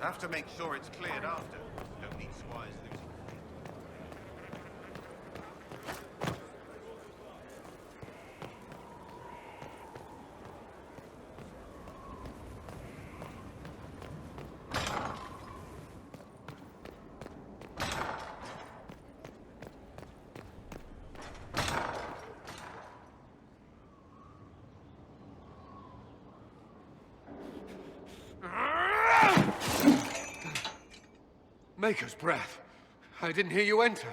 Have to make sure it's cleared after. Don't need squires losing. Maker's breath. I didn't hear you enter.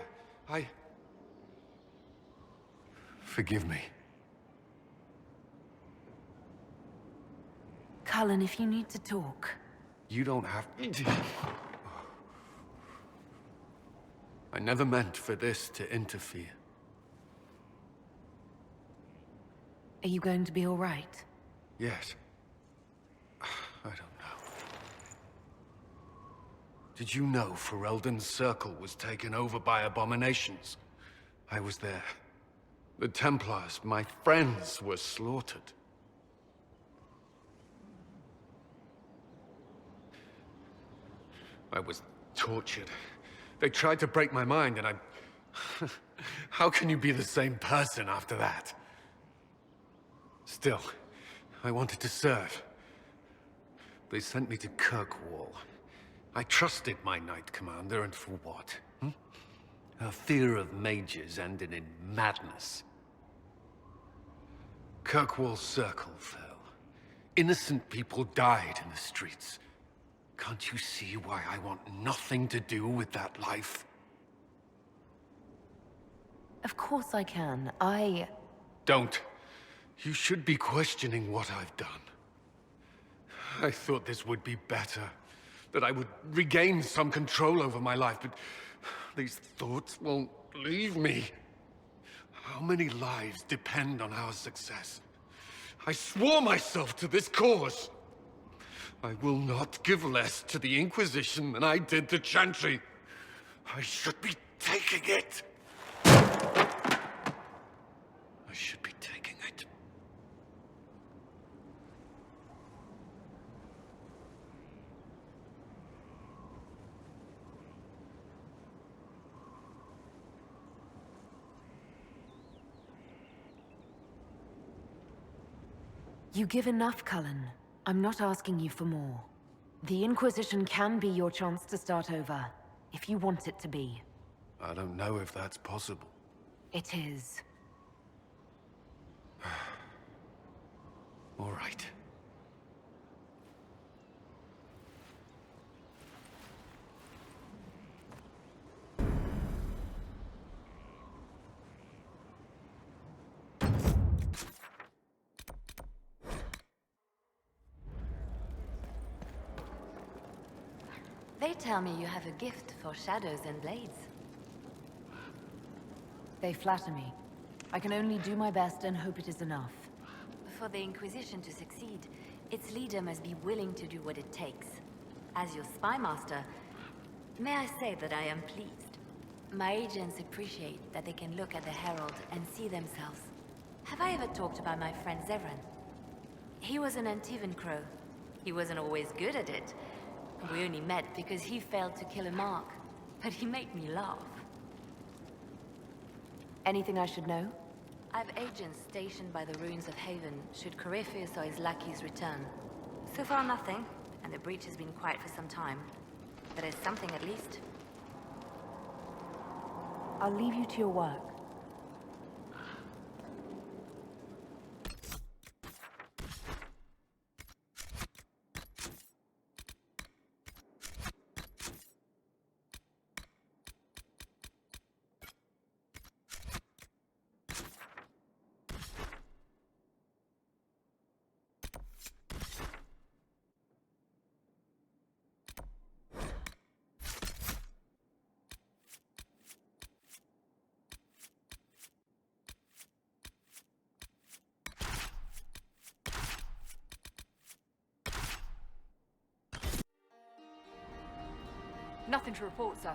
Forgive me. Cullen, if you need to talk. You don't have to. I never meant for this to interfere. Are you going to be all right? Yes. I don't know. Did you know Ferelden's circle was taken over by abominations? I was there. The Templars, my friends, were slaughtered. I was tortured. They tried to break my mind, and I... How can you be the same person after that? Still, I wanted to serve. They sent me to Kirkwall. I trusted my Knight Commander, and for what? Her fear of mages ended in madness. Kirkwall's circle fell. Innocent people died in the streets. Can't you see why I want nothing to do with that life? Of course I can. Don't. You should be questioning what I've done. I thought this would be better. That I would regain some control over my life, but these thoughts won't leave me. How many lives depend on our success? I swore myself to this cause. I will not give less to the Inquisition than I did to Chantry. I should be taking it. I should be taking it. You give enough, Cullen. I'm not asking you for more. The Inquisition can be your chance to start over, if you want it to be. I don't know if that's possible. It is. All right. They tell me you have a gift for shadows and blades. They flatter me. I can only do my best and hope it is enough. For the Inquisition to succeed, its leader must be willing to do what it takes. As your spy master, may I say that I am pleased. My agents appreciate that they can look at the Herald and see themselves. Have I ever talked about my friend Zevran? He was an Antivan crow. He wasn't always good at it. We only met because he failed to kill a mark, but he made me laugh. Anything I should know? I've agents stationed by the ruins of Haven should Corypheus or his lackeys return. So far nothing, and the breach has been quiet for some time. But there's something at least. I'll leave you to your work. Nothing to report, sir.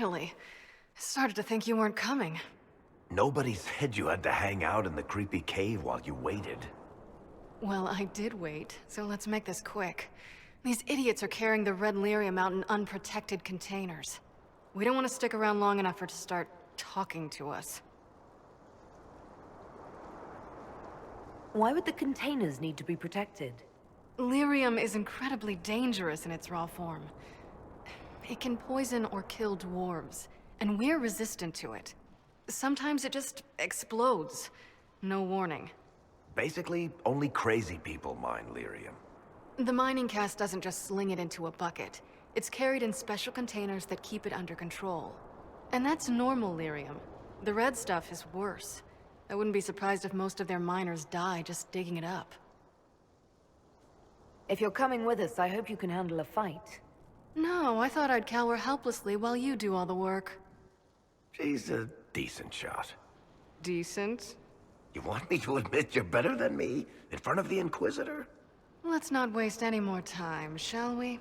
finally. I started to think you weren't coming. Nobody said you had to hang out in the creepy cave while you waited. Well, I did wait, so let's make this quick. These idiots are carrying the red lyrium out in unprotected containers. We don't want to stick around long enough for it to start talking to us. Why would the containers need to be protected? Lyrium is incredibly dangerous in its raw form. It can poison or kill dwarves, and we're resistant to it. Sometimes it just explodes. No warning. Basically, only crazy people mine lyrium. The mining cast doesn't just sling it into a bucket. It's carried in special containers that keep it under control. And that's normal lyrium. The red stuff is worse. I wouldn't be surprised if most of their miners die just digging it up. If you're coming with us, I hope you can handle a fight. No, I thought I'd cower helplessly while you do all the work. She's a decent shot. Decent? You want me to admit you're better than me in front of the Inquisitor? Let's not waste any more time, shall we?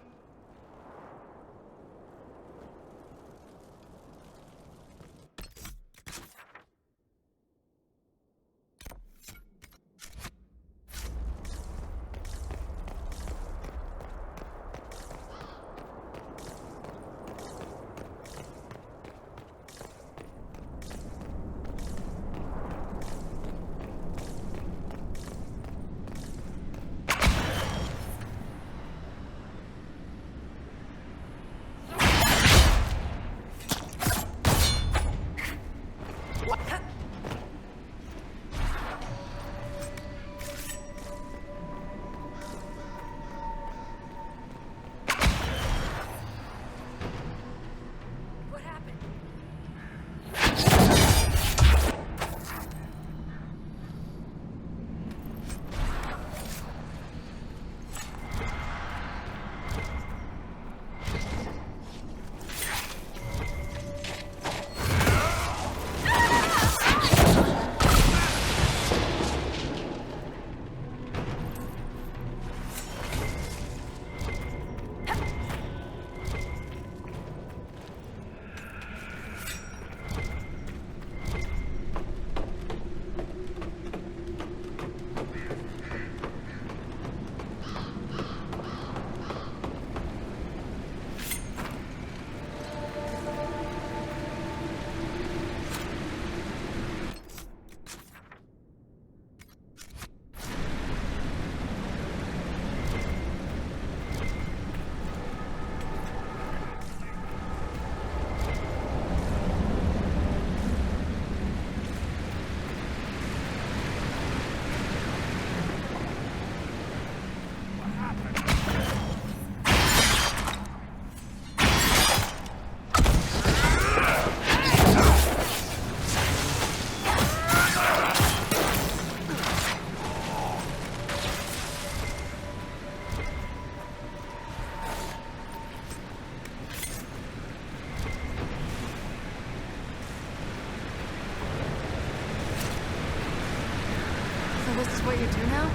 This is what you do now?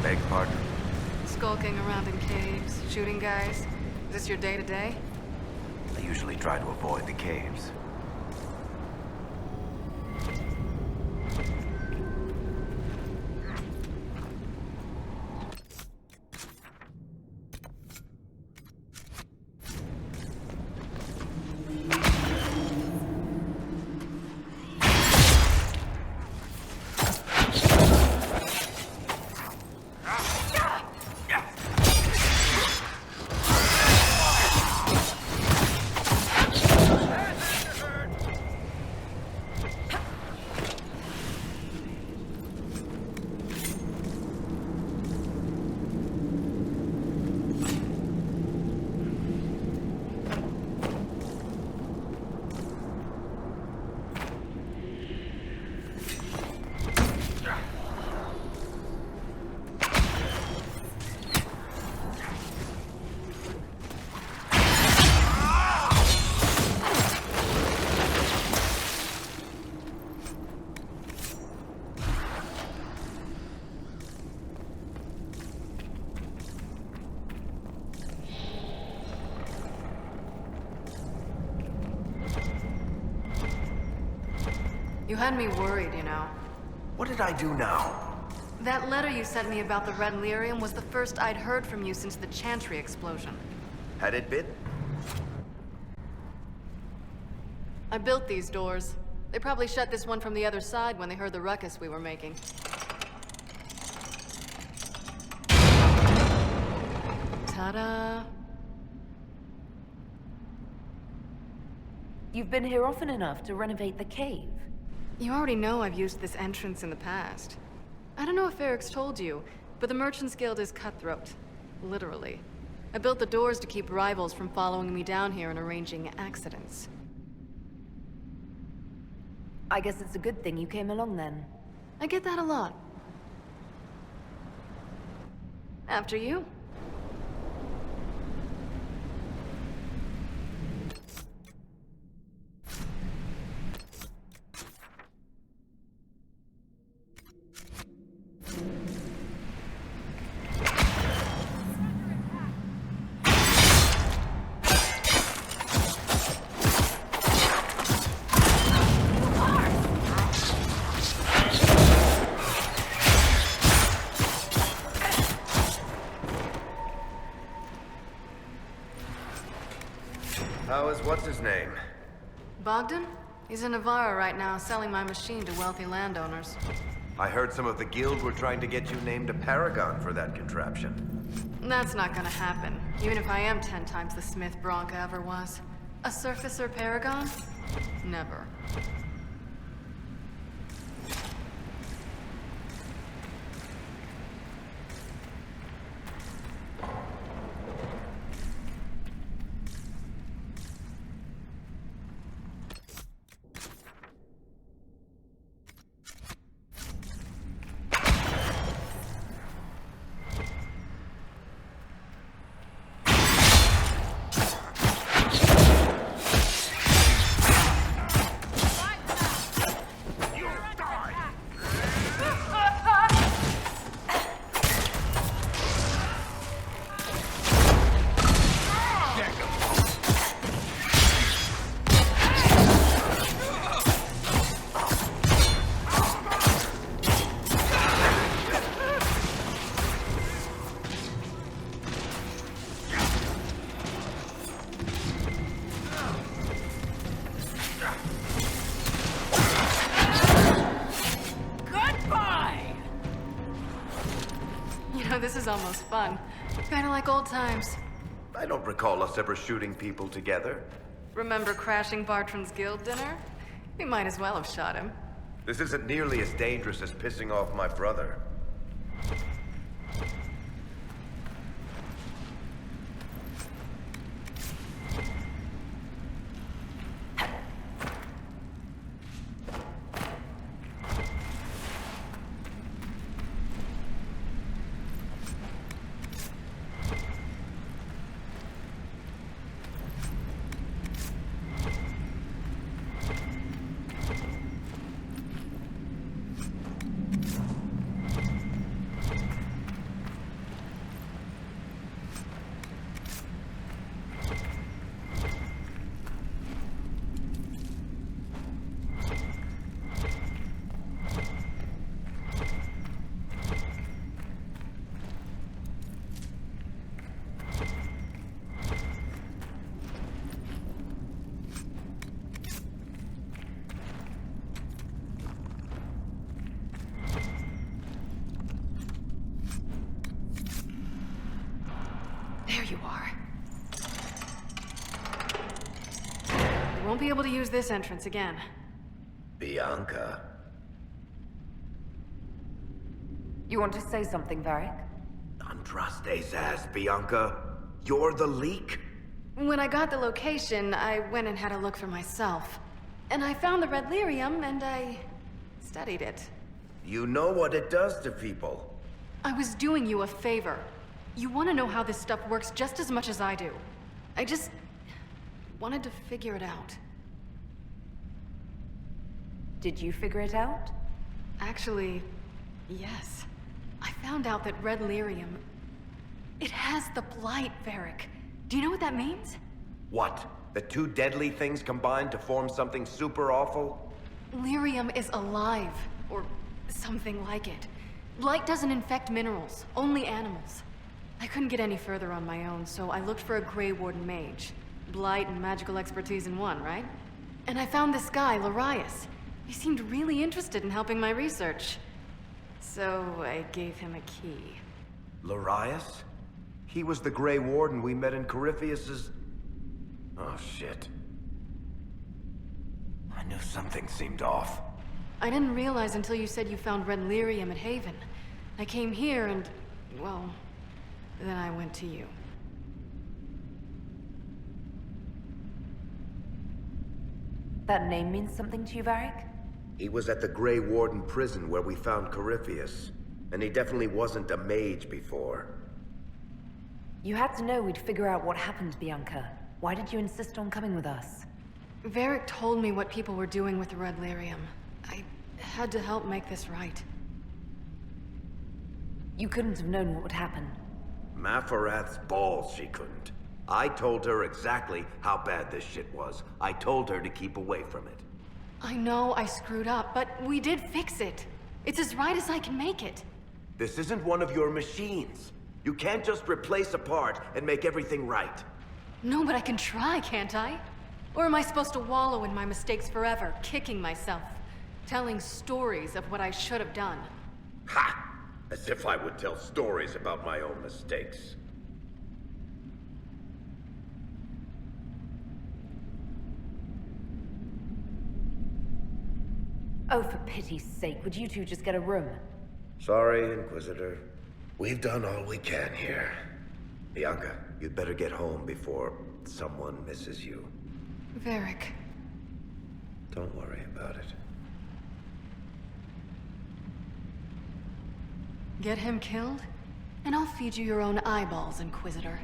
Beg pardon? Skulking around in caves, shooting guys. Is this your day-to-day? I usually try to avoid the caves. You had me worried, you know. What did I do now? That letter you sent me about the Red Lyrium was the first I'd heard from you since the Chantry explosion. Had it been? I built these doors. They probably shut this one from the other side when they heard the ruckus we were making. Ta-da! You've been here often enough to renovate the cave. You already know I've used this entrance in the past. I don't know if Varric's told you, but the Merchants Guild is cutthroat. Literally. I built the doors to keep rivals from following me down here and arranging accidents. I guess it's a good thing you came along then. I get that a lot. After you. How is what's-his-name? Bogdan? He's in Navarra right now, selling my machine to wealthy landowners. I heard some of the guild were trying to get you named a paragon for that contraption. That's not gonna happen, even if I am 10 times the Smith Bronca ever was. A surfacer paragon? Never. This is almost fun. Kinda like old times. I don't recall us ever shooting people together. Remember crashing Bartram's guild dinner? We might as well have shot him. This isn't nearly as dangerous as pissing off my brother. There you are. You won't be able to use this entrance again. Bianca. You want to say something, Varric? Andraste's ass, Bianca. You're the leak? When I got the location, I went and had a look for myself. And I found the Red Lyrium, and I studied it. You know what it does to people. I was doing you a favor. You want to know how this stuff works just as much as I do. I just wanted to figure it out. Did you figure it out? Actually, yes. I found out that Red Lyrium... it has the Blight, Varric. Do you know what that means? What? The two deadly things combined to form something super awful? Lyrium is alive, or something like it. Light doesn't infect minerals, only animals. I couldn't get any further on my own, so I looked for a Grey Warden mage. Blight and magical expertise in one, right? And I found this guy, Larius. He seemed really interested in helping my research. So I gave him a key. Larius? He was the Grey Warden we met in Corypheus's... Oh, shit. I knew something seemed off. I didn't realize until you said you found red lyrium at Haven. I came here and, well, then I went to you. That name means something to you, Varric? He was at the Grey Warden prison where we found Corypheus. And he definitely wasn't a mage before. You had to know we'd figure out what happened, Bianca. Why did you insist on coming with us? Varric told me what people were doing with the red lyrium. I had to help make this right. You couldn't have known what would happen. Mafarath's balls, she couldn't. I told her exactly how bad this shit was. I told her to keep away from it. I know I screwed up, but we did fix it. It's as right as I can make it. This isn't one of your machines. You can't just replace a part and make everything right. No, but I can try, can't I? Or am I supposed to wallow in my mistakes forever, kicking myself? Telling stories of what I should have done? Ha! As if I would tell stories about my own mistakes. Oh, for pity's sake, would you two just get a room? Sorry, Inquisitor. We've done all we can here. Bianca, you'd better get home before someone misses you. Varric. Don't worry about it. Get him killed, and I'll feed you your own eyeballs, Inquisitor.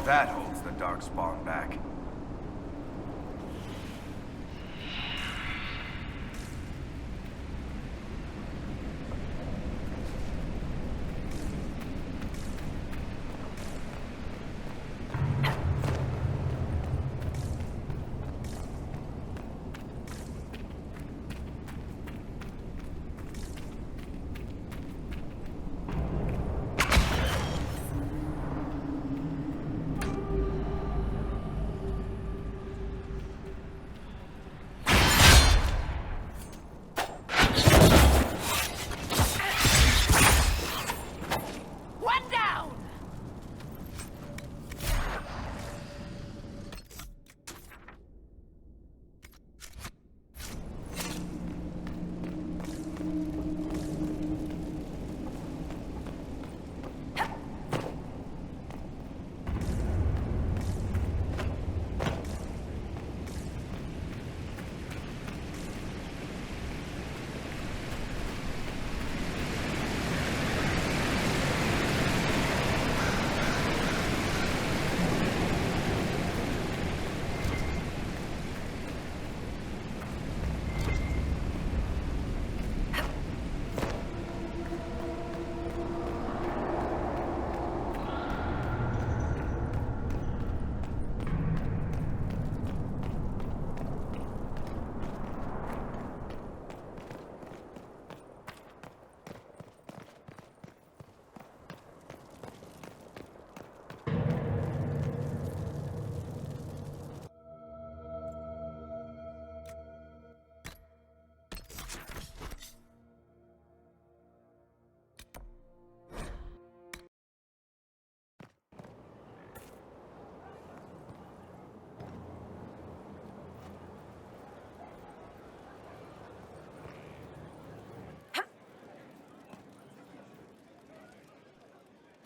That holds the Darkspawn back.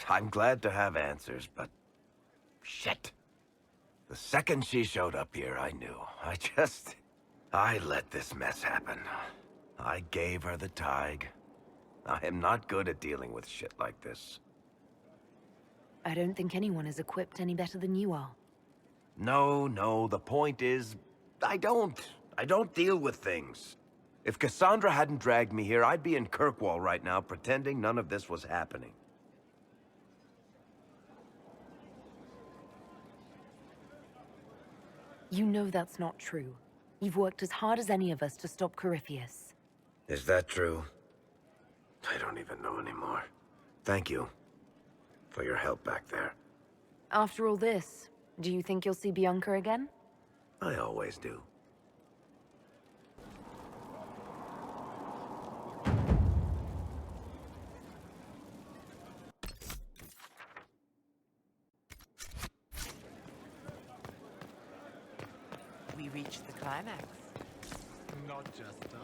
I'm glad to have answers, but... shit. The second she showed up here, I knew. I let this mess happen. I gave her the Tig. I am not good at dealing with shit like this. I don't think anyone is equipped any better than you are. No, the point is... I don't deal with things. If Cassandra hadn't dragged me here, I'd be in Kirkwall right now pretending none of this was happening. You know that's not true. You've worked as hard as any of us to stop Corypheus. Is that true? I don't even know anymore. Thank you for your help back there. After all this, do you think you'll see Bianca again? I always do. We reached the climax. Not just time.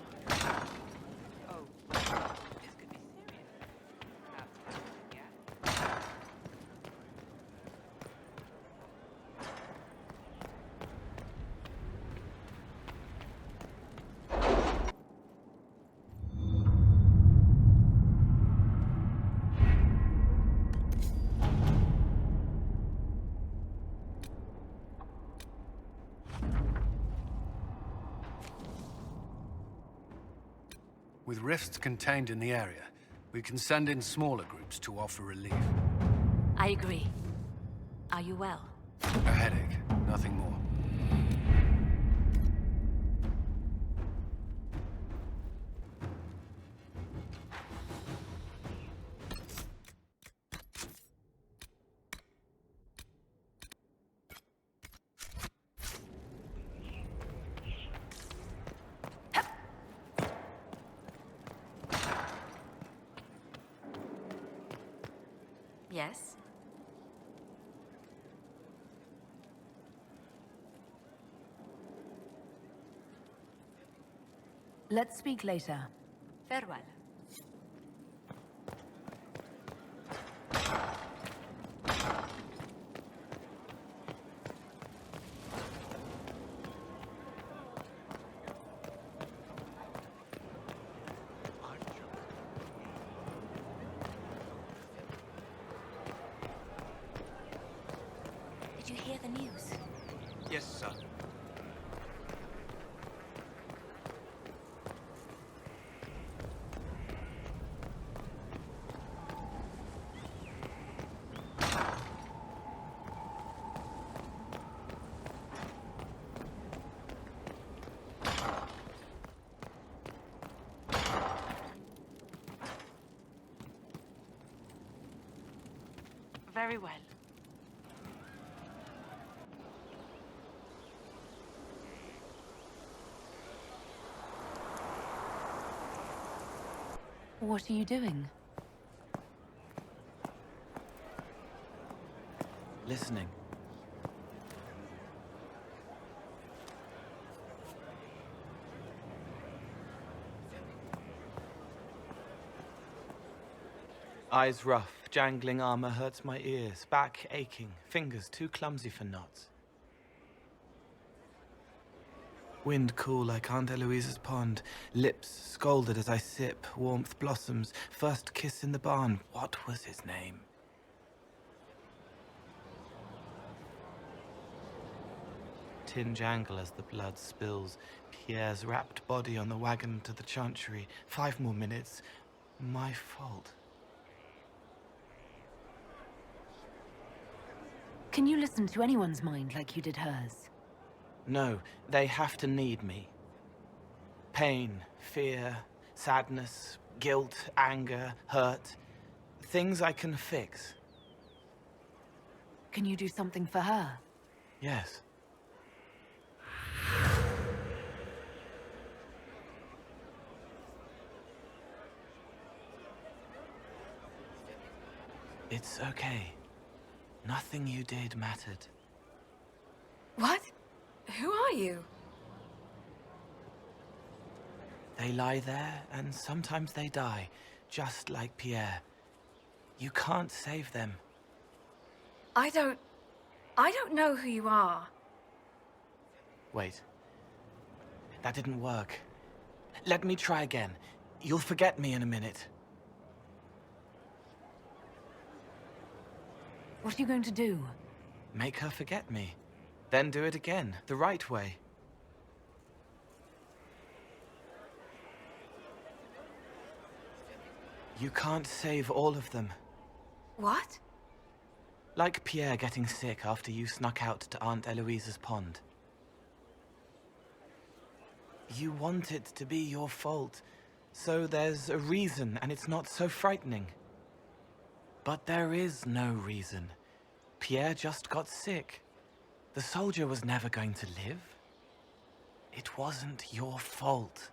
Oh, this could be serious. Yeah. With rifts contained in the area, we can send in smaller groups to offer relief. I agree. Are you well? A headache, nothing more. Yes? Let's speak later. Farewell. Did you hear the news? Yes, sir. Very well. What are you doing? Listening. Eyes rough, jangling armor hurts my ears, back aching, fingers too clumsy for knots. Wind cool like Aunt Eloise's pond, lips scalded as I sip, warmth blossoms, first kiss in the barn, what was his name? Tin jangle as the blood spills, Pierre's wrapped body on the wagon to the chantry, 5 more minutes, my fault. Can you listen to anyone's mind like you did hers? No, they have to need me. Pain, fear, sadness, guilt, anger, hurt. Things I can fix. Can you do something for her? Yes. It's okay. Nothing you did mattered. What? Who are you? They lie there, and sometimes they die, just like Pierre. You can't save them. I don't know who you are. Wait. That didn't work. Let me try again. You'll forget me in a minute. What are you going to do? Make her forget me. Then do it again, the right way. You can't save all of them. What? Like Pierre getting sick after you snuck out to Aunt Eloise's pond. You want it to be your fault, so there's a reason and it's not so frightening. But there is no reason. Pierre just got sick. The soldier was never going to live. It wasn't your fault.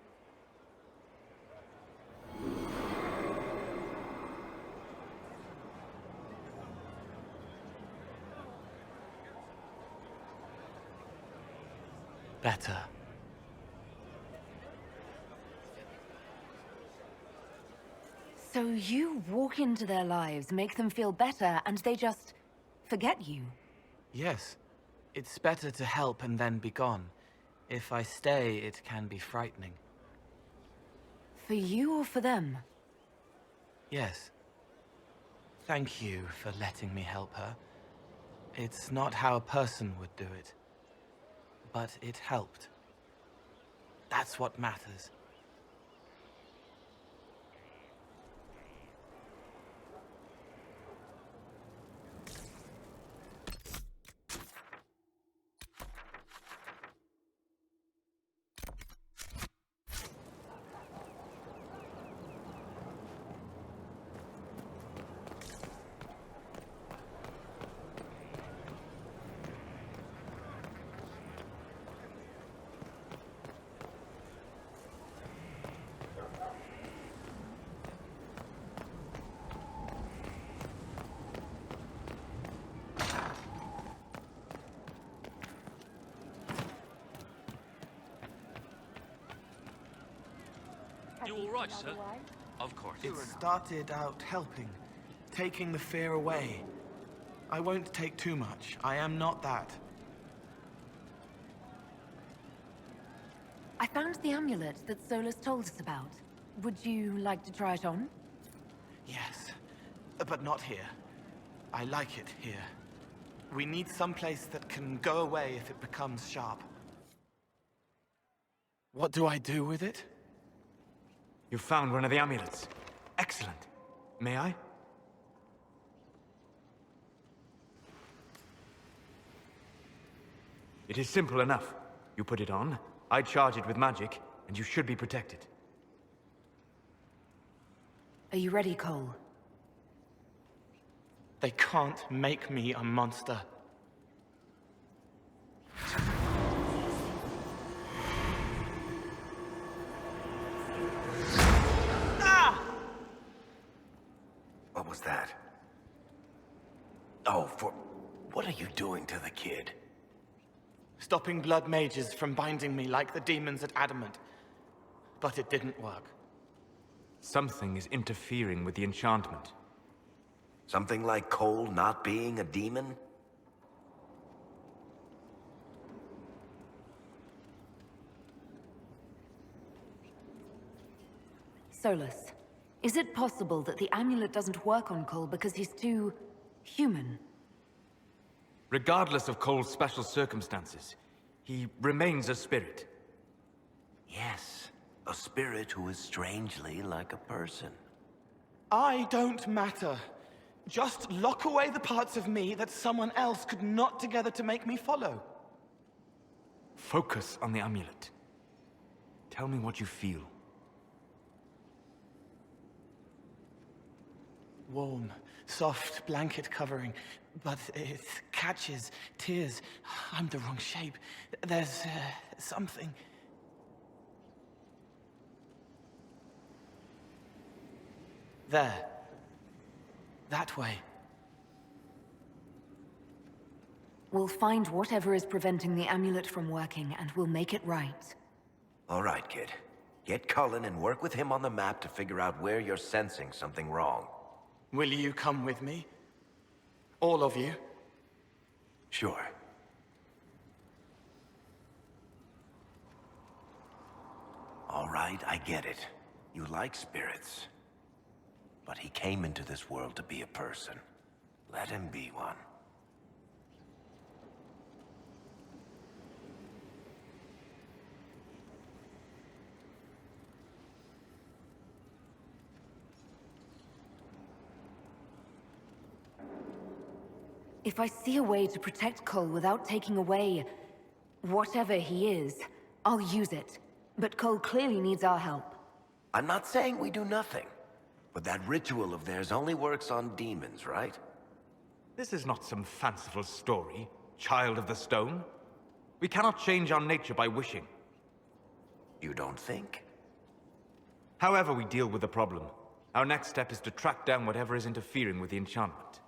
Better. So you walk into their lives, make them feel better, and they just forget you? Yes. It's better to help and then be gone. If I stay, it can be frightening. For you or for them? Yes. Thank you for letting me help her. It's not how a person would do it. But it helped. That's what matters. You all right, sir? Of course. It started out helping, taking the fear away. I won't take too much. I am not that. I found the amulet that Solus told us about. Would you like to try it on? Yes, but not here. I like it here. We need someplace that can go away if it becomes sharp. What do I do with it? You found one of the amulets. Excellent. May I? It is simple enough. You put it on, I charge it with magic, and you should be protected. Are you ready, Cole? They can't make me a monster. What was that? Oh, what are you doing to the kid? Stopping blood mages from binding me like the demons at Adamant. But it didn't work. Something is interfering with the enchantment. Something like Cole not being a demon? Solus, is it possible that the amulet doesn't work on Cole because he's too... human? Regardless of Cole's special circumstances, he remains a spirit. Yes, a spirit who is strangely like a person. I don't matter. Just lock away the parts of me that someone else could knot together to make me follow. Focus on the amulet. Tell me what you feel. Warm, soft blanket covering, but it catches tears. I'm the wrong shape. There's something. There. That way. We'll find whatever is preventing the amulet from working, and we'll make it right. All right, kid. Get Cullen and work with him on the map to figure out where you're sensing something wrong. Will you come with me? All of you? Sure. All right, I get it. You like spirits. But he came into this world to be a person. Let him be one. If I see a way to protect Cole without taking away whatever he is, I'll use it. But Cole clearly needs our help. I'm not saying we do nothing. But that ritual of theirs only works on demons, right? This is not some fanciful story, child of the stone. We cannot change our nature by wishing. You don't think? However we deal with the problem, our next step is to track down whatever is interfering with the enchantment.